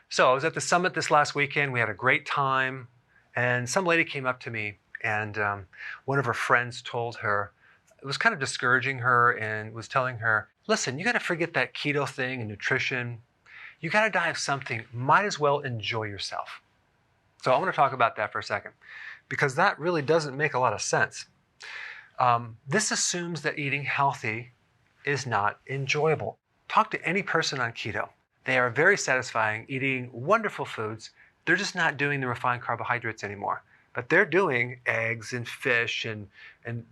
So I was at the summit this last weekend. We had a great time. And some lady came up to me, and one of her friends told her, it was kind of discouraging her and was telling her, listen, you got to forget that keto thing and nutrition. You got to die of something. Might as well enjoy yourself. So I want to talk about that for a second, because that really doesn't make a lot of sense. This assumes that eating healthy is not enjoyable. Talk to any person on keto. They are very satisfying, eating wonderful foods. They're just not doing the refined carbohydrates anymore. But they're doing eggs and fish, and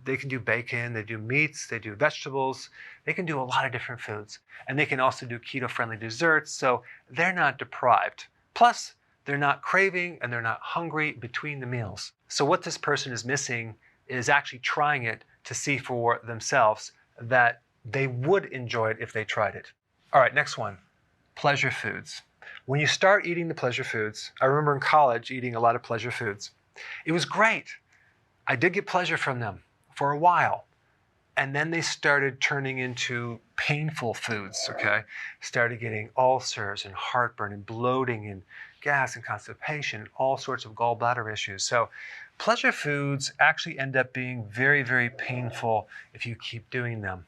they can do bacon, they do meats, they do vegetables. They can do a lot of different foods. And they can also do keto-friendly desserts, so they're not deprived. Plus, they're not craving and they're not hungry between the meals. So what this person is missing is actually trying it to see for themselves that they would enjoy it if they tried it. All right, next one. Pleasure foods. When you start eating the pleasure foods, I remember in college eating a lot of pleasure foods. It was great. I did get pleasure from them for a while. And then they started turning into painful foods, okay? Started getting ulcers and heartburn and bloating and gas and constipation and all sorts of gallbladder issues. So pleasure foods actually end up being very, very painful if you keep doing them.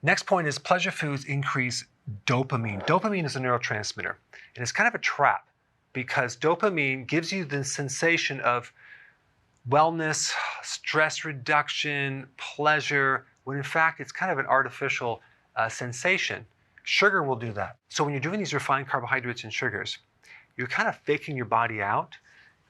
Next point is pleasure foods increase dopamine. Dopamine is a neurotransmitter, and it's kind of a trap because dopamine gives you the sensation of wellness, stress reduction, pleasure, when in fact it's kind of an artificial sensation. Sugar will do that. So when you're doing these refined carbohydrates and sugars, you're kind of faking your body out,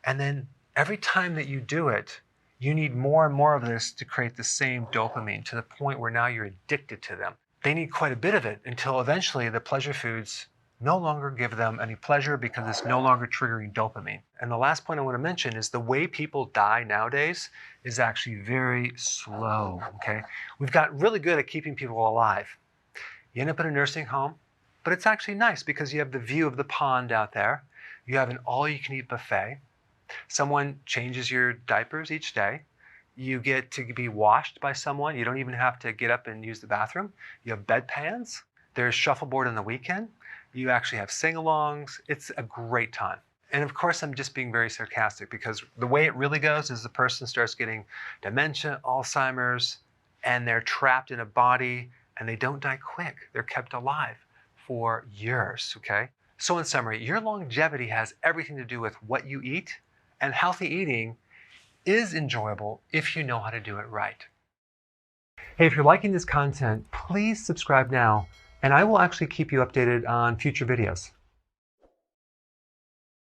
and then every time that you do it, you need more and more of this to create the same dopamine to the point where now you're addicted to them. They need quite a bit of it until eventually the pleasure foods no longer give them any pleasure because it's no longer triggering dopamine. And the last point I want to mention is the way people die nowadays is actually very slow, okay? We've got really good at keeping people alive. You end up in a nursing home, but it's actually nice because you have the view of the pond out there. You have an all-you-can-eat buffet. Someone changes your diapers each day. You get to be washed by someone. You don't even have to get up and use the bathroom. You have bedpans. There's shuffleboard on the weekend. You actually have sing-alongs. It's a great time. And of course, I'm just being very sarcastic because the way it really goes is the person starts getting dementia, Alzheimer's, and they're trapped in a body and they don't die quick. They're kept alive for years, okay? So in summary, your longevity has everything to do with what you eat, and healthy eating is enjoyable if you know how to do it right. Hey, if you're liking this content, please subscribe now, and I will actually keep you updated on future videos.